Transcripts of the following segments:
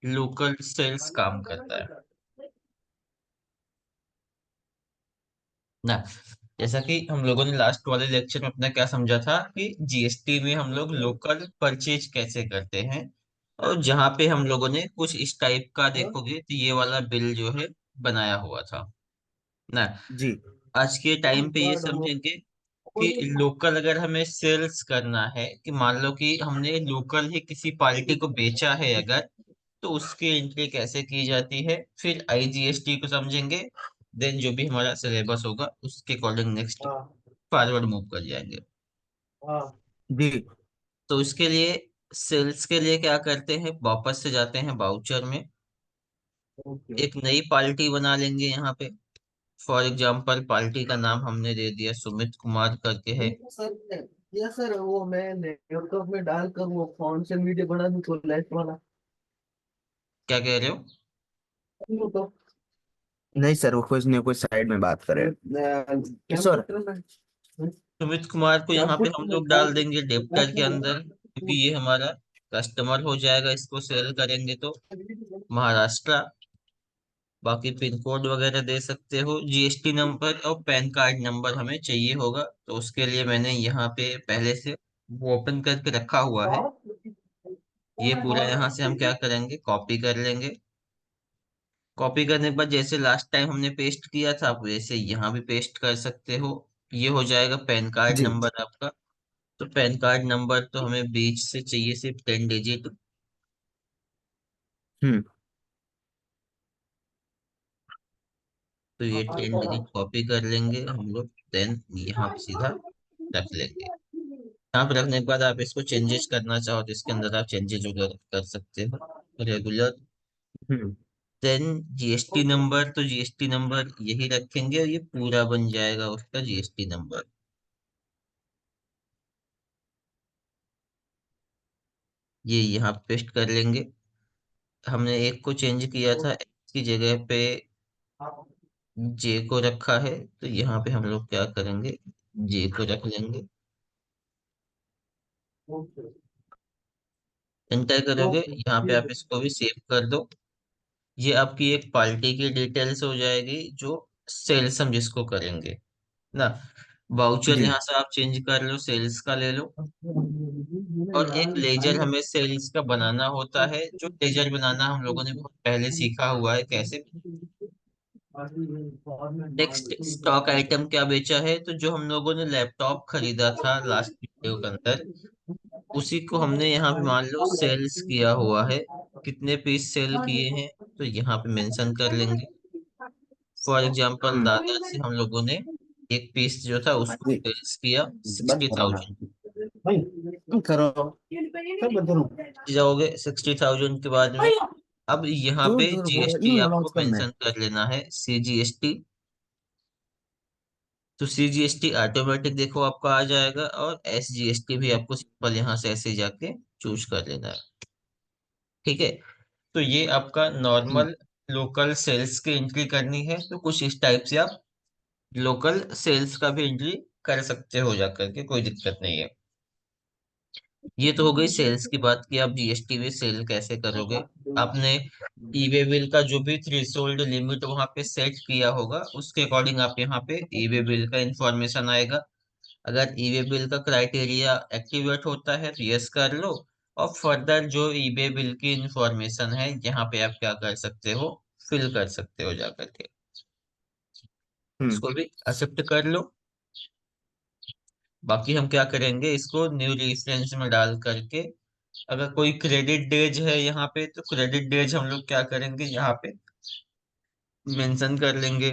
Local sales काम करता है ना। जैसा कि हम लोगों ने लास्ट वाले लेक्चर में अपना क्या समझा था कि जीएसटी में हम लोग लोकल परचेज कैसे करते हैं, और जहां पे हम लोगों ने कुछ इस टाइप का देखोगे तो ये वाला बिल जो है बनाया हुआ था ना। जी आज के टाइम पे ये समझेंगे कि लोकल अगर हमें सेल्स करना है, कि मान लो कि हमने लोकल ही किसी पार्टी को बेचा है अगर, तो उसकी एंट्री कैसे की जाती है, फिर आईजीएसटी को समझेंगे। देन जो भी हमारा सिलेबस होगा उसके अकॉर्डिंग नेक्स्ट फॉरवर्ड मूव कर जाएंगे। जी। तो इसके लिए सेल्स के लिए क्या करते हैं, वापस से जाते हैं बाउचर में, एक नई पार्टी बना लेंगे यहाँ पे। फॉर एग्जाम्पल पार्टी का नाम हमने दे दिया सुमित कुमार करके है। सर या सर वो मैं लैपटॉप में डालकर वो फोन से वीडियो बना दूं तो लाइट वाला। क्या कह रहे हो? नहीं सर, वो कुछ नहीं, कोई साइड में बात करे सर। सुमित कुमार को यहाँ पे हम लोग डाल देंगे डेप्टर के अंदर, क्योंकि ये हमारा कस्टमर हो जाएगा, इसको सेल करेंगे तो। महाराष्ट्र। बाकी पिन कोड वगैरह दे सकते हो, जीएसटी नंबर और पैन कार्ड नंबर हमें चाहिए होगा, तो उसके लिए मैंने यहाँ पे पहले से वो ओपन करके रखा हुआ है। ये पूरा यहाँ से हम क्या करेंगे, कॉपी कर लेंगे। कॉपी करने के बाद जैसे लास्ट टाइम हमने पेस्ट किया था, आप वैसे यहाँ भी पेस्ट कर सकते हो। ये हो जाएगा पैन कार्ड जी। नंबर आपका। तो पैन कार्ड नंबर तो हमें बीच से चाहिए, सिर्फ 10 डिजिट। हम्म। तो ये 10 डिजिट कॉपी कर लेंगे हम लोग, देन यहाँ पे सीधा रख लेंगे। यहाँ पे रखने के बाद आप इसको चेंजेस करना चाहो तो इसके अंदर आप चेंजेस वगैरह कर सकते हो, रेगुलर। हम्म। देन जीएसटी नंबर, तो जीएसटी नंबर यही रखेंगे और ये पूरा बन जाएगा उसका जीएसटी नंबर। ये यहाँ पेस्ट कर लेंगे। हमने एक को चेंज किया था, एक्स की जगह पे जे को रखा है, तो यहाँ पे हम लोग क्या करेंगे, जे को रख लेंगे। एंटर करोगे, यहाँ पे आप इसको भी सेव कर दो। ये आपकी एक पार्टी की डिटेल्स हो जाएगी, जो सेल्स हम जिसको करेंगे ना। वाउचर जी। यहाँ से आप चेंज कर लो, सेल्स का ले लो। और एक लेजर हमें सेल्स का बनाना होता है, जो लेजर बनाना हम लोगों ने बहुत पहले सीखा हुआ है कैसे। नेक्स्ट स्टॉक आइटम क्या बेचा है, तो जो हम लोगों ने लैपटॉप खरीदा था लास्ट वीडियो के अंदर, उसी को हमने यहाँ पे मान लो सेल्स किया हुआ है। कितने पीस सेल किए हैं, तो यहाँ पे मेंशन कर लेंगे। फॉर एग्जाम्पल हम्म। दादर से हम लोगों ने एक पीस जो था उसको जी। सेल्स किया बंद सिक्सटी करो ना थाउजेंड भाई, बंद करो, सब बंद करो। जाओगे 60,000 के बाद में। अब यहाँ दूर पे दूर वो जीएसटी इन आपको लॉन्च करना है। मेंशन कर लेना है, सीजीएसटी। तो सीजीएसटी ऑटोमेटिक देखो आपका आ जाएगा, और एसजीएसटी भी आपको सिंपल यहाँ से ऐसे जाके चूज कर लेना है। ठीक है। तो ये आपका हम्म। नॉर्मल लोकल सेल्स की एंट्री करनी है, तो कुछ इस टाइप से आप लोकल सेल्स का भी एंट्री कर सकते हो जाकर के, कोई दिक्कत नहीं है। ये तो हो गई सेल्स की बात कि आप जीएसटी में सेल कैसे करोगे। आपने ईवे बिल का जो भी थ्रेशोल्ड लिमिट वहां पे सेट किया होगा, उसके अकॉर्डिंग आप यहाँ पे ईवे बिल का इंफॉर्मेशन आएगा। अगर ईवे बिल का क्राइटेरिया एक्टिवेट होता है तो यस कर लो। और फर्दर जो ईवे बिल की इंफॉर्मेशन है, यहाँ पे आप क्या कर सकते हो, फिल कर सकते हो जाकर के, हम्म। इसको भी एक्सेप्ट कर लो। बाकी हम क्या करेंगे, इसको न्यू रेफरेंस में डाल करके, अगर कोई क्रेडिट डेज है यहाँ पे, तो क्रेडिट डेज हम लोग क्या करेंगे, यहाँ पे मेंशन कर लेंगे।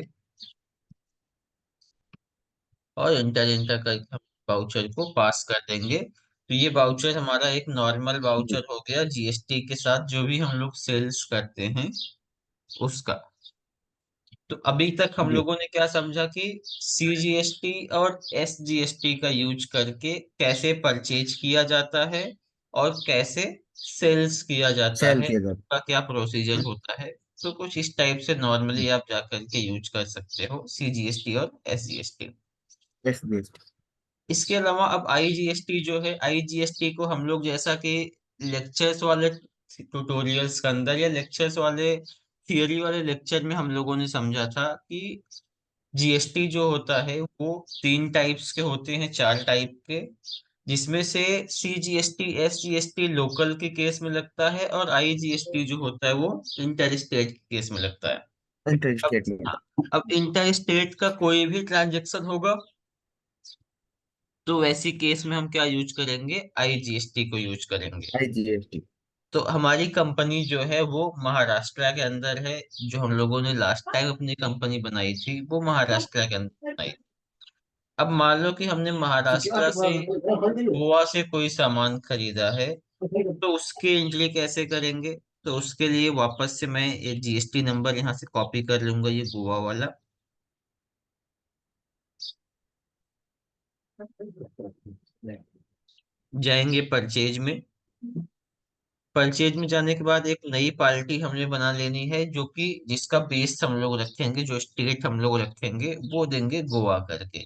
और इंटर इंटर करके हम वाउचर को पास कर देंगे। तो ये वाउचर हमारा एक नॉर्मल वाउचर हो गया, जीएसटी के साथ जो भी हम लोग सेल्स करते हैं उसका। तो अभी तक हम जी। लोगों ने क्या समझा कि सीजीएसटी और एसजीएसटी का यूज करके कैसे परचेज किया जाता है और कैसे सेल्स किया जाता सेल है, किया जाता उसका क्या प्रोसीजर होता है। तो कुछ इस टाइप से नॉर्मली आप जाकर के यूज कर सकते हो सीजीएसटी और एसजीएसटी। है। Yes yes. इसके अलावा अब आईजीएसटी जो है, आईजीएसटी को हम लोग जैसा कि लेक्चर्स वाले ट्यूटोरियल्स के अंदर या लेक्चर्स वाले, थियरी वाले लेक्चर में हम लोगों ने समझा था कि जीएसटी जो होता है वो तीन टाइप्स के होते हैं, चार टाइप के, जिसमें से सीजीएसटी एसजीएसटी लोकल के केस में लगता है, और आईजीएसटी जो होता है वो इंटर स्टेट के केस में लगता है। इंटर अब स्टेटमेंट। अब इंटर स्टेट का कोई भी ट्रांजेक्शन होगा तो वैसी केस में हम क्या यूज करेंगे, आईजीएसटी को यूज करेंगे। आईजीएसटी। तो हमारी कंपनी जो है वो महाराष्ट्र के अंदर है। जो हम लोगों ने लास्ट टाइम अपनी कंपनी बनाई थी वो महाराष्ट्र के अंदर बनाई। अब मान लो कि हमने महाराष्ट्र से गोवा से कोई सामान खरीदा है, तो उसकी एंट्री कैसे करेंगे? तो उसके लिए वापस से मैं ये जीएसटी नंबर यहाँ से कॉपी कर लूंगा, ये गोवा वाला। जाएंगे परचेज में। परचेज में जाने के बाद एक नई पार्टी हमें बना लेनी है, जो कि जिसका बेस हम लोग रखेंगे, जो स्टेट हम लोग रखेंगे वो देंगे गोवा करके।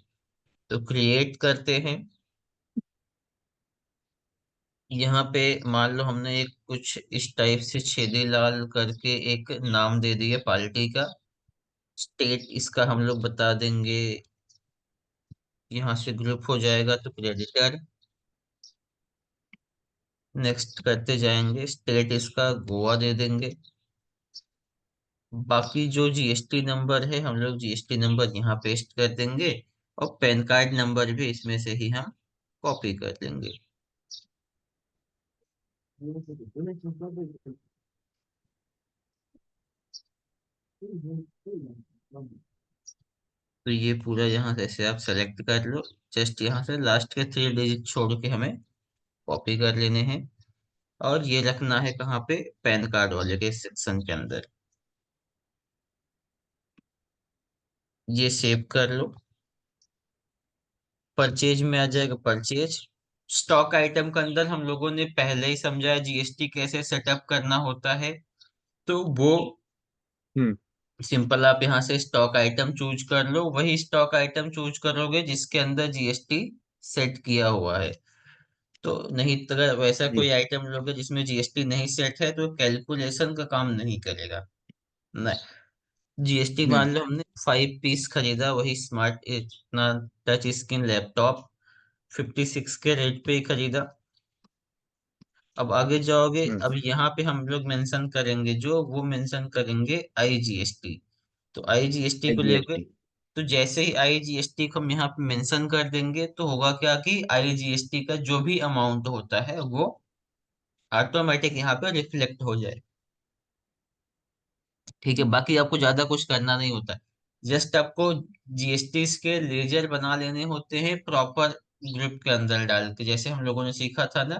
तो क्रिएट करते हैं। यहाँ पे मान लो हमने एक कुछ इस टाइप से छेदी लाल करके एक नाम दे दिया पार्टी का। स्टेट इसका हम लोग बता देंगे, यहाँ से ग्रुप हो जाएगा तो क्रेडिटर। नेक्स्ट करते जाएंगे, स्टेट इसका गोवा दे देंगे। बाकी जो जीएसटी नंबर है हम लोग जीएसटी नंबर यहाँ पेस्ट कर देंगे, और पैन कार्ड नंबर भी इसमें से ही हम कॉपी कर देंगे। तो ये पूरा यहाँ से ऐसे आप सेलेक्ट कर लो। जस्ट यहाँ से लास्ट के थ्री डिजिट छोड़ के हमें कॉपी कर लेने हैं, और ये रखना है कहाँ पे, पैन कार्ड वाले के सेक्शन के अंदर। ये सेव कर लो। परचेज में आ जाएगा परचेज। स्टॉक आइटम के अंदर हम लोगों ने पहले ही समझा है जीएसटी कैसे सेटअप करना होता है, तो वो हम्म। सिंपल आप यहाँ से स्टॉक आइटम चूज कर लो। वही स्टॉक आइटम चूज करोगे जिसके अंदर जीएसटी सेट किया हुआ है। तो नहीं तो अगर वैसा जी। कोई आइटम लोगे जिसमें जीएसटी नहीं सेट है तो कैलकुलेशन का काम नहीं करेगा। नहीं, जीएसटी हम्म। मान लो हमने 5 पीस खरीदा, वही स्मार्ट इतना टच स्क्रीन लैपटॉप 56 के रेट पे ही खरीदा। अब आगे जाओगे, हम्म। अब यहाँ पे हम लोग मेंशन करेंगे, जो वो मेंशन करेंगे आईजीएसटी। तो आईजीएसटी को लेके, आईजीएसटी। तो जैसे ही आईजीएसटी को हम यहाँ पे मेंशन कर देंगे तो होगा क्या कि आईजीएसटी का जो भी अमाउंट होता है वो ऑटोमेटिक यहाँ पे रिफ्लेक्ट हो जाए। ठीक है, बाकी आपको ज्यादा कुछ करना नहीं होता। जस्ट आपको जीएसटी के लेजर बना लेने होते हैं प्रॉपर ग्रुप के अंदर डाल के, जैसे हम लोगों ने सीखा था ना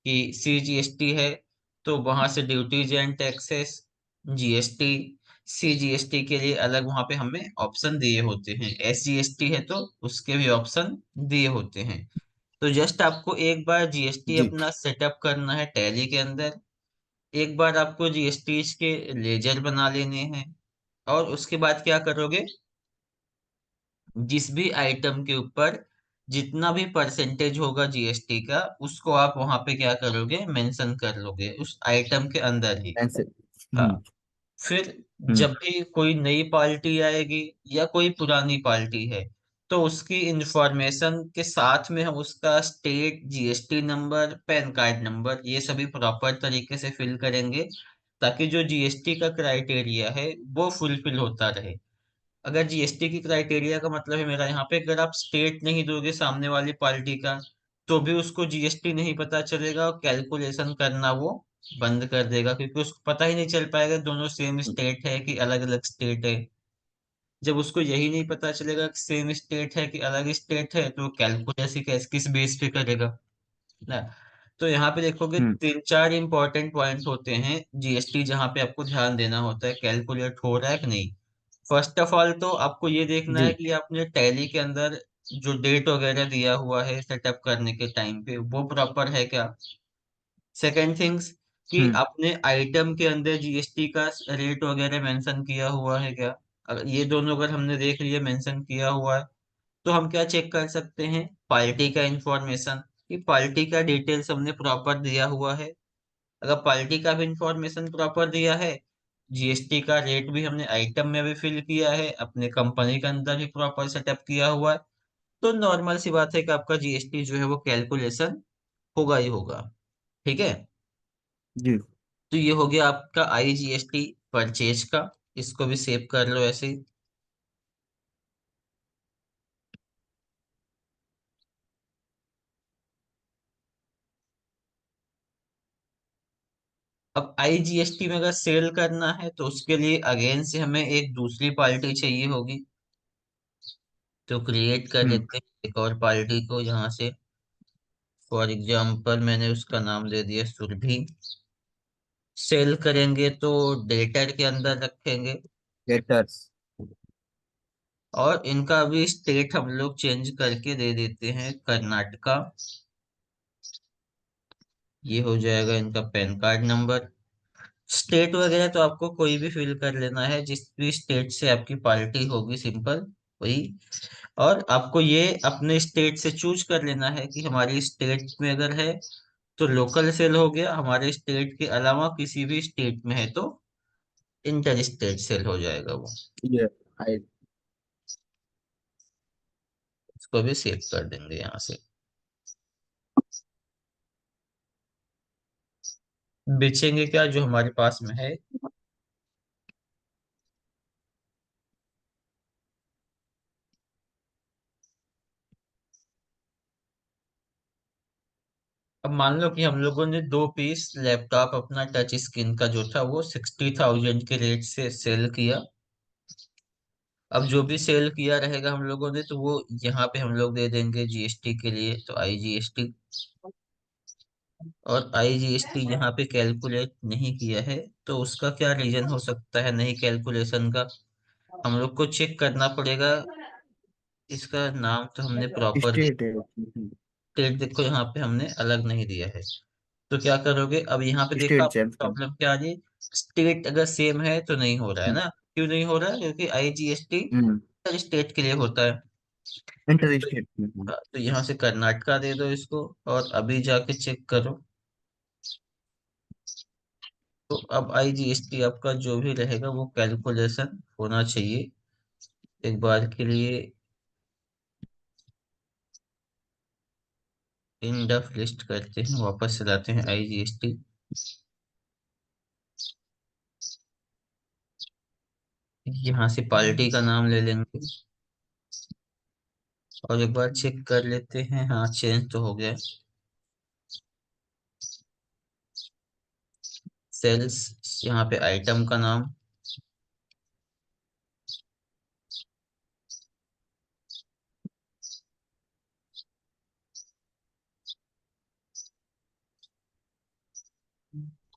कि सीजीएसटी है तो वहां से duties and taxes, GST, CGST के लिए अलग वहां पे हमें ऑप्शन दिए होते हैं, एसजीएसटी है तो उसके भी ऑप्शन दिए होते हैं। तो जस्ट आपको एक बार जीएसटी जी। अपना सेटअप करना है टैली के अंदर। एक बार आपको जीएसटी के लेजर बना लेने हैं, और उसके बाद क्या करोगे, जिस भी आइटम के ऊपर जितना भी परसेंटेज होगा जीएसटी का उसको आप वहां पे क्या करोगे, मेंशन कर लोगे उस आइटम के अंदर ही। आंसर। हाँ। हम्म। फिर हम्म। जब भी कोई नई पार्टी आएगी या कोई पुरानी पार्टी है, तो उसकी इंफॉर्मेशन के साथ में हम उसका state, GST number, pan card number ये सभी प्रॉपर तरीके से फिल करेंगे, ताकि जो जीएसटी का क्राइटेरिया है वो फुलफिल होता रहे। अगर जीएसटी की क्राइटेरिया का मतलब है मेरा यहाँ पे, अगर आप स्टेट नहीं दोगे सामने वाली पार्टी का तो भी उसको जीएसटी नहीं पता चलेगा, और कैलकुलेशन करना वो बंद कर देगा, क्योंकि उसको पता ही नहीं चल पाएगा दोनों सेम स्टेट है कि अलग अलग स्टेट है। जब उसको यही नहीं पता चलेगा कि सेम स्टेट है कि अलग स्टेट है तो कैलकुलेशन कैसे किस बेस पे करेगा ना। तो यहाँ पे देखोगे हम्म। तीन चार इंपॉर्टेंट पॉइंट होते हैं जीएसटी जहाँ पे आपको ध्यान देना होता है कैलकुलेट हो रहा है कि नहीं। फर्स्ट ऑफ ऑल तो आपको ये देखना है जी। कि आपने टैली के अंदर जो डेट वगैरह दिया हुआ है सेटअप करने के टाइम पे वो प्रॉपर है क्या। सेकेंड थिंग्स कि हम्म। आपने आइटम के अंदर जीएसटी का रेट वगैरह मेंशन किया हुआ है क्या। अगर ये दोनों अगर हमने देख लिया मेंशन किया हुआ है, तो हम क्या चेक कर सकते हैं, पार्टी का इंफॉर्मेशन, कि पार्टी का डिटेल्स हमने प्रॉपर दिया हुआ है। अगर पार्टी का भी इंफॉर्मेशन प्रॉपर दिया है, जीएसटी का रेट भी हमने आइटम में भी फिल किया है, अपने कंपनी के अंदर भी प्रॉपर सेटअप किया हुआ है, तो नॉर्मल सी बात है कि आपका जीएसटी जो है वो कैलकुलेशन होगा ही होगा। ठीक है। जी। तो ये हो गया आपका आईजीएसटी परचेज का। इसको भी सेव कर लो ऐसे ही। अब आईजीएसटी में अगर सेल करना है तो उसके लिए अगेन से हमें एक दूसरी पार्टी चाहिए होगी। तो क्रिएट कर हम्म। लेते हैं एक और पार्टी को यहाँ से। फॉर एग्जाम्पल मैंने उसका नाम दे दिया सुरभि। सेल करेंगे तो डेटर के अंदर रखेंगे। डेटर्स। और इनका भी स्टेट हम लोग चेंज करके दे देते हैं कर्नाटका। ये हो जाएगा इनका पैन कार्ड नंबर। स्टेट वगैरह तो आपको कोई भी फिल कर लेना है, जिस भी स्टेट से आपकी पार्टी होगी, सिंपल वही। और आपको ये अपने स्टेट से चूज कर लेना है कि हमारी स्टेट में अगर है तो लोकल सेल हो गया, हमारे स्टेट के अलावा किसी भी स्टेट में है तो इंटर स्टेट सेल हो जाएगा वो। ये आई। इसको भी सेव कर देंगे यहाँ से। बेचेंगे क्या जो हमारे पास में है। अब मान लो कि हम लोगों ने 2 पीस लैपटॉप अपना टच स्क्रीन का जो था वो 60,000 के रेट से सेल किया। अब जो भी सेल किया रहेगा हम लोगों ने तो वो यहाँ पे हम लोग दे देंगे जीएसटी के लिए, तो आईजीएसटी। और आईजीएसटी यहाँ पे कैलकुलेट नहीं किया है, तो उसका क्या रीजन हो सकता है नहीं कैलकुलेशन का। हम लोग को चेक करना पड़ेगा। इसका नाम तो हमने प्रॉपर दिया। स्टेट है। स्टेट देखो यहाँ पे हमने अलग नहीं दिया है। तो क्या करोगे, अब यहाँ पे देखा स्टेट जैमस्टोन। प्रॉब्लम क्या आ रही है। स्टेट अगर सेम है तो नहीं हो रहा है हम्म। ना। क्यों नहीं हो रहा है, क्योंकि आईजीएसटी हम्म। स्टेट के लिए होता है। Inter state. हम्म। तो यहाँ से कर्नाटका दे दो इसको। और अभी जाके चेक करो। तो अब आईजीएसटी आपका जो भी रहेगा वो कैलकुलेशन होना चाहिए। एक बार के लिए इन डफ लिस्ट करते हैं, वापस चलाते हैं आईजीएसटी। यहाँ से पार्टी का नाम ले लेंगे। और एक बार चेक कर लेते हैं, हाँ चेंज तो हो गया। सेल्स यहाँ पे आइटम का नाम।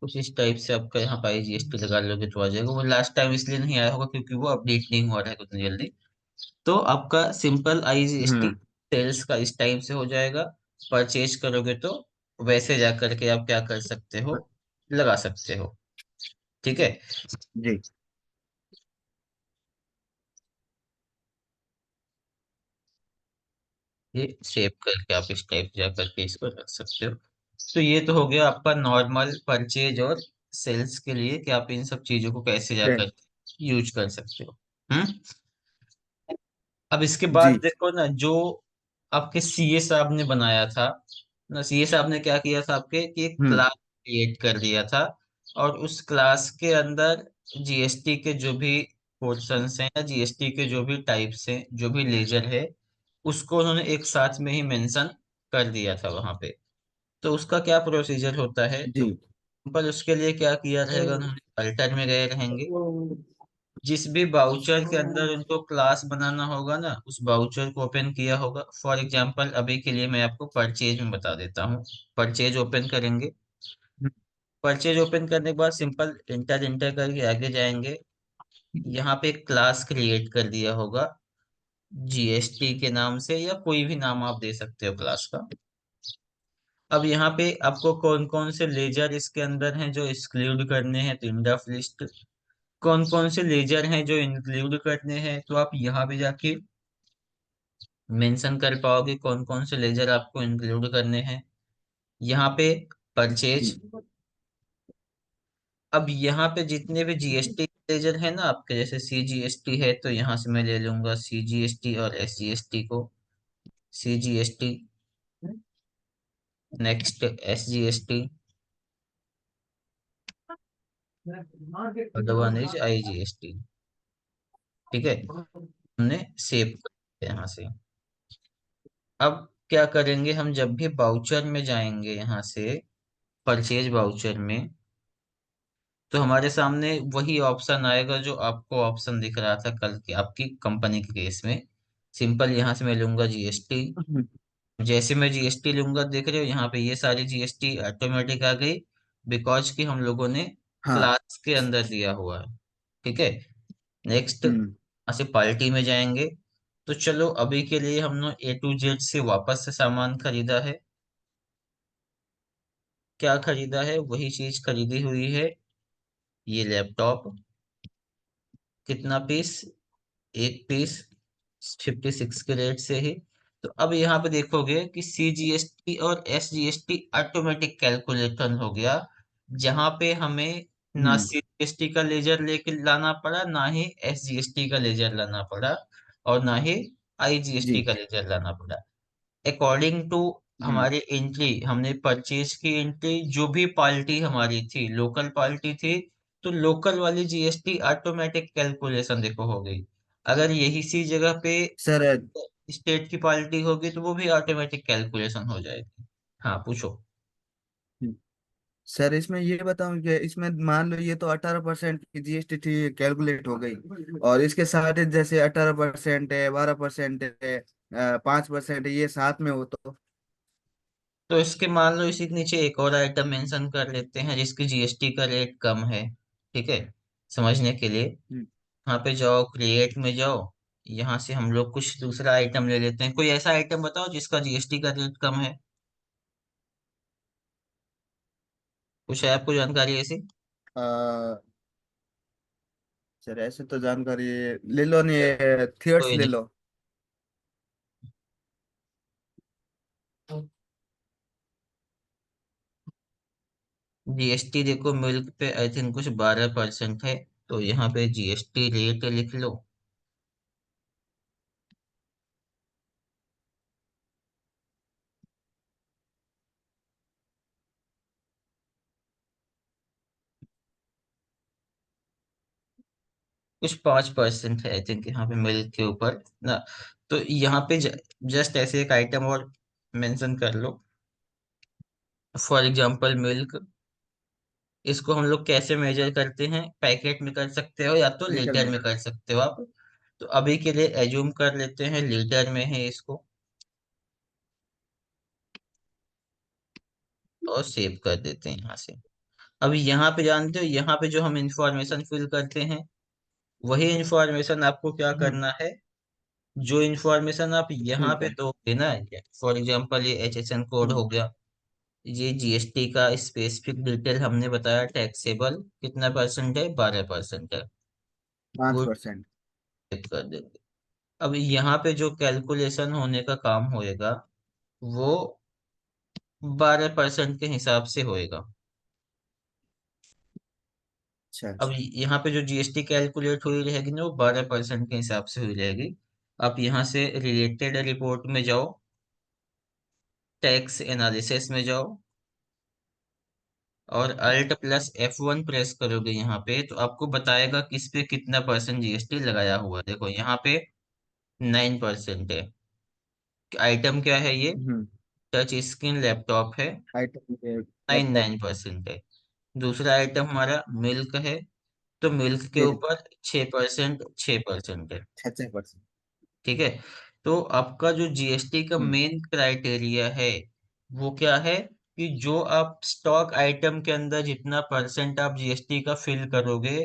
कुछ इस टाइप से आपका यहाँ पे आईजीएसटी लगा लोगे तो आ जाएगा। वो लास्ट टाइम इसलिए नहीं आया होगा क्योंकि वो अपडेट नहीं हो रहा है उतनी जल्दी। तो आपका सिंपल आईजीएसटी हम्म। सेल्स का इस टाइप से हो जाएगा। परचेज करोगे तो वैसे जा करके आप क्या कर सकते हो, लगा सकते हो। ठीक है। जी। ये सेव करके आप इस टाइप जा करके इसको रख सकते हो। तो ये तो हो गया आपका नॉर्मल परचेज और सेल्स के लिए कि आप इन सब चीजों को कैसे जा जी। करके यूज कर सकते हो। हम्म। अब इसके बाद जी। देखो ना, जो आपके सीए साहब ने बनाया था ना, सीए साहब ने क्या किया था आपके कि एक हम्म। क्लास क्रिएट कर दिया था। और उस क्लास के अंदर जीएसटी के जो भी पोर्शंस हैं या जीएसटी के जो भी टाइप्स हैं, जो भी लेजर है, उसको उन्होंने एक साथ में ही मेंशन कर दिया था वहां पे। तो उसका क्या प्रोसीजर होता है, जी। तो सिंपल उसके लिए क्या किया रहेगा, उन्होंने अल्टर में गए रहेंगे। जिस भी बाउचर के अंदर उनको क्लास बनाना होगा ना, उस बाउचर को ओपन किया होगा। फॉर एग्जांपल अभी के लिए मैं आपको परचेज में बता देता हूँ। परचेज ओपन करेंगे। परचेज ओपन करने के बाद सिंपल इंटर इंटर करके आगे जाएंगे। यहाँ पे एक क्लास क्रिएट कर दिया होगा जीएसटी के नाम से, या कोई भी नाम आप दे सकते हो क्लास का। अब यहाँ पे आपको कौन कौन से लेजर इसके अंदर हैं जो एक्सक्लूड करने हैं, तो इंड ऑफ लिस्ट। कौन कौन से लेजर हैं जो इंक्लूड करने हैं, तो आप यहाँ पे जाके मेंशन कर पाओगे कौन कौन से लेजर आपको इंक्लूड करने हैं। यहाँ पे परचेज, जी। अब यहाँ पे जितने भी जीएसटी लेजर है ना आपके, जैसे सीजीएसटी है, तो यहाँ से मैं ले लूंगा सीजीएसटी और एसजीएसटी को। सीजीएसटी, नेक्स्ट एसजीएसटी, और वन इज आईजीएसटी। ठीक है, हमने सेव कर दिया यहाँ से। अब क्या करेंगे, हम जब भी बाउचर में जाएंगे यहाँ से, परचेज बाउचर में, तो हमारे सामने वही ऑप्शन आएगा जो आपको ऑप्शन दिख रहा था कल की आपकी कंपनी के केस में। सिंपल यहाँ से मैं लूंगा जीएसटी। हम्म, जैसे मैं जीएसटी लूंगा, देख रहे हो यहाँ पे ये सारी जीएसटी ऑटोमेटिक आ गई, बिकॉज कि हम लोगों ने हाँ। क्लास के अंदर दिया हुआ है। ठीक है, नेक्स्ट हम्म। यहाँ से पार्टी में जाएंगे। तो चलो अभी के लिए हमने A to Z से वापस से सामान खरीदा है। क्या खरीदा है, वही चीज खरीदी हुई है, ये लैपटॉप। कितना पीस, एक पीस, 56 के रेट से ही। तो अब यहाँ पे देखोगे कि सीजीएसटी और एसजीएसटी ऑटोमेटिक कैलकुलेशन हो गया, जहां पे हमें ना हम्म। सीजीएसटी का लेजर लेके लाना पड़ा, ना ही एसजीएसटी का लेजर लाना पड़ा, और ना ही आईजीएसटी जी। का लेजर लाना पड़ा। अकॉर्डिंग टू हम्म। हमारी एंट्री, हमने परचेज की एंट्री, जो भी पार्टी हमारी थी लोकल पार्टी थी, तो लोकल वाली जीएसटी ऑटोमेटिक कैलकुलेशन देखो हो गई। अगर यही सी जगह पे सर। स्टेट की पार्टी होगी तो वो भी ऑटोमेटिक कैलकुलेशन हो जाएगी। हाँ पूछो। सर इसमें ये बताऊं कि इसमें मान लो ये तो 18% की जीएसटी थी, कैलकुलेट हो गई, और इसके साथ ही जैसे 18% है, 12% है, 5% है, ये साथ में हो तो। तो इसके मान लो इसी के नीचे एक और आइटम मेंशन कर लेते हैं जिसकी जीएसटी का रेट कम है। ठीक है, समझने के लिए हम्म, यहाँ पे जाओ, क्रिएट में जाओ, यहाँ से हम लोग कुछ दूसरा आइटम ले लेते हैं। कोई ऐसा आइटम बताओ जिसका जीएसटी का रेट कम है, कुछ है आपको जानकारी ऐसी? अ, सर ऐसे तो जानकारी ले लो, नहीं थिएट्स कोई ले नहीं। लो। जीएसटी देखो, मिल्क पे आई थिंक कुछ 12% है, तो यहाँ पे जीएसटी रेट लिख लो। कुछ 5% है आई थिंक यहाँ पे मिल्क के ऊपर ना। तो यहाँ पे जस्ट ऐसे एक आइटम और मेंशन कर लो, फॉर एग्जांपल मिल्क। इसको हम लोग कैसे मेजर करते हैं, पैकेट में कर सकते हो या तो लीटर लीटर में। में कर सकते हो आप। तो अभी के लिए एज्यूम कर लेते हैं लीटर में है इसको, और सेव कर देते हैं यहाँ से। अभी यहाँ पे जानते हो, यहाँ पे जो हम इंफॉर्मेशन फिल करते हैं, वही इंफॉर्मेशन आपको क्या हम्म, करना है, जो इंफॉर्मेशन आप यहाँ ठीक पे है। दोगे ना, फॉर एग्जांपल ये एचएसएन कोड हम्म, हो गया, ये जीएसटी का स्पेसिफिक डिटेल हमने बताया, टैक्सेबल कितना परसेंट है, 12% है, पाँच वो परसेंट टाइप कर देंगे। अब यहाँ पे जो कैलकुलेशन होने का काम होएगा, वो 12% के हिसाब से होएगा। अच्छा, अब अच्छा। यहाँ पे जो जीएसटी कैलकुलेट हुई रहेगी ना, वो 12% के हिसाब से हुई रहेगी। आप यहाँ से रिलेटेड रिपोर्ट में जाओ, टैक्स एनालिसिस में जाओ, और Alt+F1 प्रेस करोगे यहाँ पे, तो आपको बताएगा किस पे कितना परसेंट जीएसटी लगाया हुआ है। देखो यहाँ पे 9% है। आइटम क्या है ये, हम्म। टच स्क्रीन लैपटॉप है, आइटम नाइन लैपटॉप। 9% है। दूसरा आइटम हमारा मिल्क है, तो मिल्क के मिल्क ऊपर 6% है। 6%। ठीक है, तो आपका जो जीएसटी का हम्म। मेन क्राइटेरिया है, वो क्या है, कि जो आप स्टॉक आइटम के अंदर जितना परसेंट आप जीएसटी का फिल करोगे,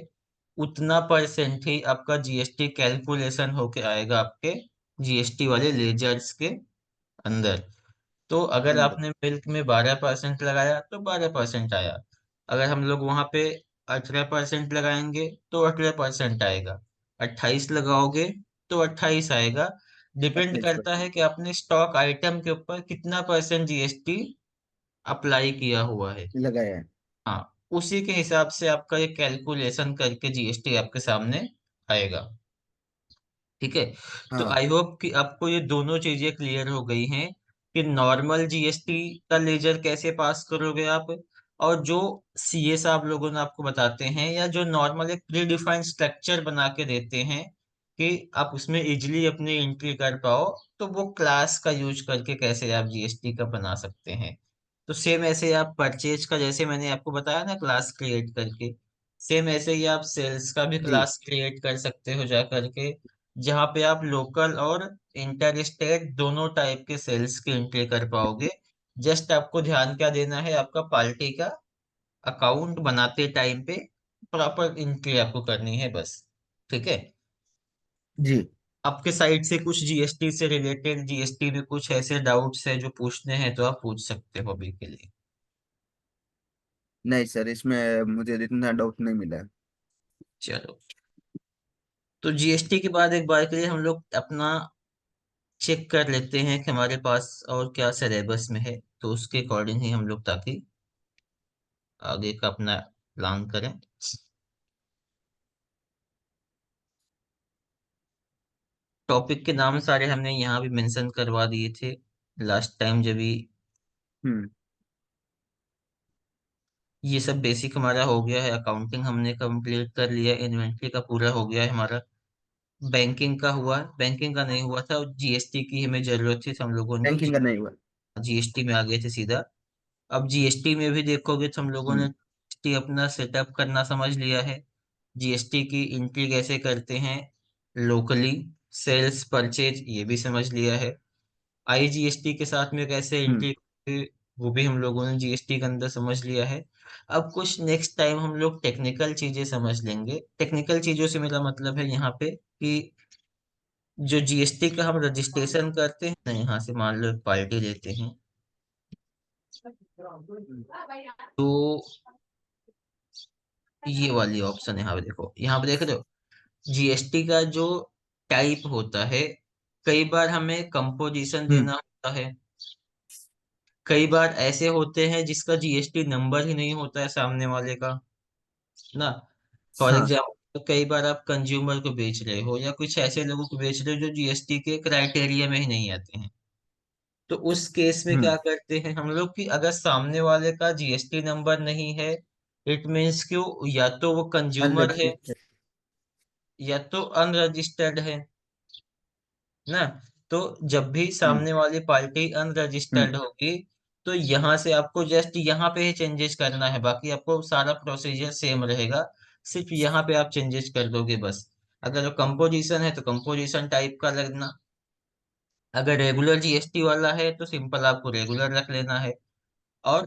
उतना परसेंट ही आपका जीएसटी कैलकुलेशन होके आएगा आपके जीएसटी वाले लेजर्स के अंदर। तो अगर अंदर। आपने मिल्क में 12% लगाया तो 12% आया, अगर हम लोग वहां पे 18% लगाएंगे तो 18% आएगा, 28 लगाओगे तो 28 आएगा। डिपेंड करता 28%। है कि आपने स्टॉक आइटम के ऊपर कितना परसेंट जीएसटी अप्लाई किया हुआ है। लगाया है। हाँ, उसी के हिसाब से आपका ये कैलकुलेशन करके जीएसटी आपके सामने आएगा। ठीक है। तो हाँ। आई होप कि आपको ये दोनों चीजें क्लियर हो गई हैं कि नॉर्मल जीएसटी का लेजर कैसे पास करोगे आप, और जो सीए साहब लोगों ने आपको बताते हैं, या जो नॉर्मल एक प्री डिफाइंड स्ट्रक्चर बना के देते हैं कि आप उसमें इजिली अपनी एंट्री कर पाओ, तो वो क्लास का यूज करके कैसे आप जीएसटी का बना सकते हैं। तो सेम ऐसे आप परचेज का, जैसे मैंने आपको बताया ना क्लास क्रिएट करके, सेम ऐसे ही आप सेल्स का भी जी क्लास क्रिएट कर सकते हो जा करके, जहाँ पे आप लोकल और इंटर स्टेट दोनों टाइप के सेल्स की एंट्री कर पाओगे। जस्ट आपको ध्यान क्या देना है, आपका पार्टी का अकाउंट बनाते टाइम पे प्रॉपर एंट्री आपको करनी है बस। ठीक है। जी। आपके साइड से कुछ जीएसटी से रिलेटेड, जीएसटी में कुछ ऐसे डाउट्स है जो पूछने हैं तो आप पूछ सकते हो अभी के लिए। नहीं सर, इसमें मुझे इतना डाउट नहीं मिला है। चलो, तो जीएसटी के बाद एक बार के लिए हम लोग अपना चेक कर लेते हैं कि हमारे पास और क्या सिलेबस में है, तो उसके अकॉर्डिंग ही हम लोग ताकि आगे का अपना प्लान करें। टॉपिक के नाम सारे हमने यहाँ भी मेंशन करवा दिए थे लास्ट टाइम जब भी। हम्म। ये सब बेसिक हमारा हो गया है, अकाउंटिंग हमने कंप्लीट कर लिया, इन्वेंट्री का पूरा हो गया है हमारा। बैंकिंग का हुआ, बैंकिंग का नहीं हुआ था, जीएसटी की हमें जरूरत थी तो हम लोगों ने बैंकिंग का नहीं हुआ। जीएसटी में आ गए थे सीधा। अब जीएसटी में भी देखोगे तो हम लोगों ने हम्म। जीएसटी अपना सेटअप करना समझ लिया है। जीएसटी की एंट्री कैसे करते हैं लोकली, सेल्स परचेज ये भी समझ लिया है। आईजीएसटी के साथ में कैसे हम्म। एंट्री, वो भी हम लोगों ने जीएसटी के अंदर समझ लिया है। अब कुछ नेक्स्ट टाइम हम लोग टेक्निकल चीजें समझ लेंगे। टेक्निकल चीजों से मेरा मतलब है यहाँ पे कि जो जीएसटी का हम रजिस्ट्रेशन करते हैं ना, यहाँ से मान लो एक पार्टी लेते हैं, तो ये वाली ऑप्शन यहाँ पे देखो, यहाँ पे देख रहे हो जीएसटी का जो टाइप होता है। कई बार हमें कंपोजिशन हम्म। देना होता है, कई बार ऐसे होते हैं जिसका जीएसटी नंबर ही नहीं होता है सामने वाले का ना। फॉर हाँ। एग्जाम्पल कई बार आप कंज्यूमर को बेच रहे हो या कुछ ऐसे लोगों को बेच रहे हो जो जीएसटी के क्राइटेरिया में ही नहीं आते हैं। तो उस केस में क्या हम्म। करते हैं हम लोग कि अगर सामने वाले का जीएसटी नंबर नहीं है, इट मीन्स कि या तो वो कंज्यूमर है अनरजिस्टर्ड। या तो अनरजिस्टर्ड है ना। तो जब भी हम्म। सामने वाली पार्टी हम्म। अनरजिस्टर्ड होगी, तो यहाँ से आपको जस्ट यहाँ पे ही चेंजेस करना है, बाकी आपको सारा प्रोसीजर सेम रहेगा। सिर्फ यहाँ पे आप चेंजेस कर दोगे बस। अगर कंपोजिशन है तो कंपोजिशन टाइप का लगना, अगर रेगुलर जीएसटी वाला है तो सिंपल आपको रेगुलर रख लेना है, और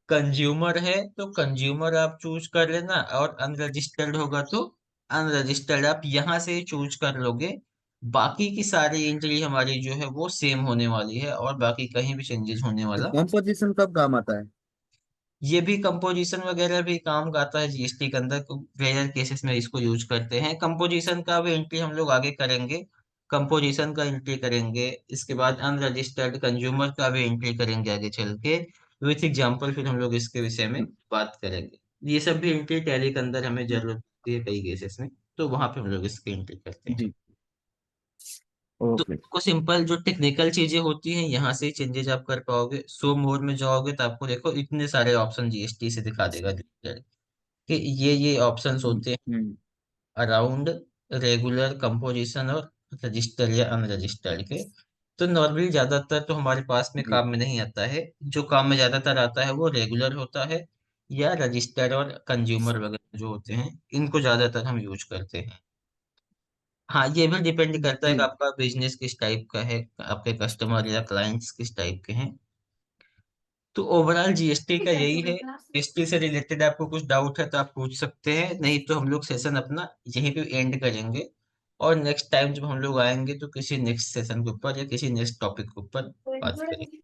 कंज्यूमर है तो कंज्यूमर आप चूज कर लेना, और अनरजिस्टर्ड होगा तो अनरजिस्टर्ड आप यहाँ से चूज कर लोगे। बाकी की सारी एंट्री हमारी जो है वो सेम होने वाली है, और बाकी कहीं भी चेंजेस होने तो वाला। कॉम्पोजिशन कब काम आता है? ये भी कंपोजिशन वगैरह भी काम आता है जीएसटी के अंदर, रेयर केसेस में इसको यूज करते हैं। कंपोजिशन का भी एंट्री हम लोग आगे करेंगे, कंपोजिशन का एंट्री करेंगे, इसके बाद अनरजिस्टर्ड कंज्यूमर का भी एंट्री करेंगे आगे चल के, विथ एग्जांपल फिर हम लोग इसके विषय में बात करेंगे। ये सब भी एंट्री टैली के अंदर हमें जरूरत होती है कई केसेस में, तो वहां पे हम लोग इसकी एंट्री करते हैं। जी। तो ओके। आपको सिंपल जो टेक्निकल चीजें होती हैं यहाँ से चेंजेस आप कर पाओगे। सो मोर में जाओगे तो आपको देखो इतने सारे ऑप्शन जीएसटी से दिखा देगा कि ये ऑप्शंस हम्म। होते हैं हम्म। अराउंड, रेगुलर, कंपोजिशन और रजिस्टर या अनरजिस्टर्ड के। तो नॉर्मली ज्यादातर तो हमारे पास में जी। काम में नहीं आता है। जो काम में ज्यादातर आता है वो रेगुलर होता है, या रजिस्टर और कंज्यूमर वगैरह जो होते हैं, इनको ज्यादातर हम यूज करते हैं। हाँ, ये भी डिपेंड करता है जी। कि आपका बिजनेस किस टाइप का है, आपके कस्टमर या क्लाइंट्स किस टाइप के हैं। तो ओवरऑल जीएसटी का यही है। जीएसटी से रिलेटेड आपको कुछ डाउट है तो आप पूछ सकते हैं, नहीं तो हम लोग सेशन अपना यहीं पे एंड करेंगे, और नेक्स्ट टाइम जब हम लोग आएंगे तो किसी नेक्स्ट सेशन के ऊपर या किसी नेक्स्ट टॉपिक के ऊपर बात करेंगे।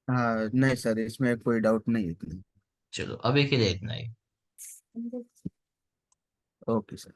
हाँ नहीं सर, इसमें कोई डाउट नहीं है इतना। चलो, अभी के लिए इतना ही। Okay sir.